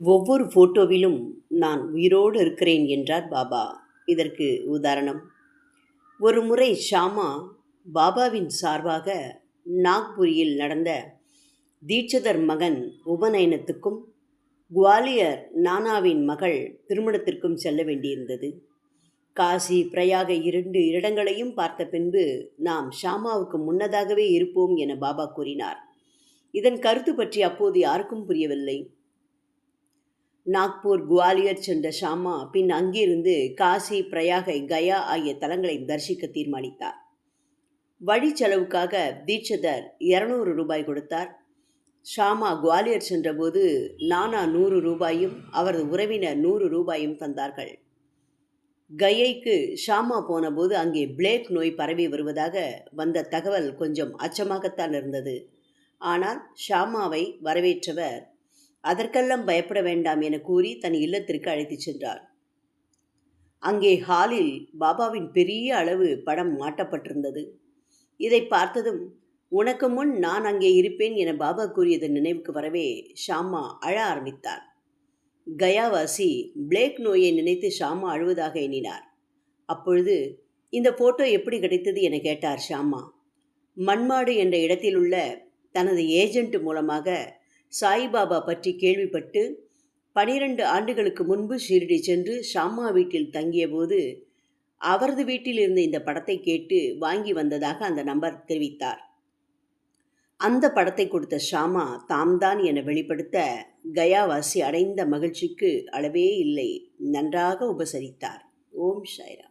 ஒவ்வொரு ஃபோட்டோவிலும் நான் உயிரோடு இருக்கிறேன் என்றார் பாபா. இதற்கு உதாரணம், ஒரு முறை ஷாமா பாபாவின் சார்பாக நாக்புரியில் நடந்த தீட்சிதர் மகன் உபநயனத்துக்கும் குவாலியர் நானாவின் மகள் திருமணத்திற்கும் செல்ல வேண்டியிருந்தது. காசி பிரயாக 2 இடங்களையும் பார்த்த பின்பு நாம் ஷாமாவுக்கு முன்னதாகவே இருப்போம் என பாபா கூறினார். இதன் கருத்து பற்றி அப்போது யாருக்கும் புரியவில்லை. நாக்பூர், குவாலியர் சென்ற ஷாமா பின் அங்கிருந்து காசி, பிரயாகை, கயா ஆகிய தலங்களை தரிசிக்க தீர்மானித்தார். வழி செலவுக்காக தீட்சிதர் 200 ரூபாய் கொடுத்தார். ஷாமா குவாலியர் சென்றபோது நானா 100 ரூபாயும் அவரது உறவினர் 100 ரூபாயும் தந்தார்கள். கயைக்கு ஷாமா போனபோது அங்கே பிளேக் நோய் பரவி வருவதாக வந்த தகவல் கொஞ்சம் அச்சமாகத்தான் இருந்தது. ஆனால் ஷாமாவை வரவேற்றவர் அதற்கெல்லாம் பயப்பட வேண்டாம் என கூறி தன் இல்லத்திற்கு அழைத்துச் சென்றார். அங்கே ஹாலில் பாபாவின் பெரிய அளவு படம் மாட்டப்பட்டிருந்தது. இதை பார்த்ததும், உனக்கு முன் நான் அங்கே இருப்பேன் என பாபா கூறியது நினைவுக்கு வரவே ஷாமா அழ ஆரம்பித்தார். கயாவாசி பிளேக் நோயை நினைத்து ஷாமா அழுவதாக எண்ணினார். அப்பொழுது, இந்த போட்டோ எப்படி கிடைத்தது என கேட்டார் ஷாமா. மண்மாடு என்ற இடத்தில் உள்ள தனது ஏஜென்ட் மூலமாக சாய்பாபா பற்றி கேள்விப்பட்டு 12 ஆண்டுகளுக்கு முன்பு ஷிரடி சென்று ஷாமா வீட்டில் தங்கியபோது அவரது வீட்டில் இருந்த இந்த படத்தை கேட்டு வாங்கி வந்ததாக அந்த நபர் தெரிவித்தார். அந்த படத்தை கொடுத்த ஷாமா தாம்தான் என வெளிப்படுத்த கயாவாசி அடைந்த மகிழ்ச்சிக்கு அளவே இல்லை. நன்றாக உபசரித்தார். ஓம் சாய்ராம்.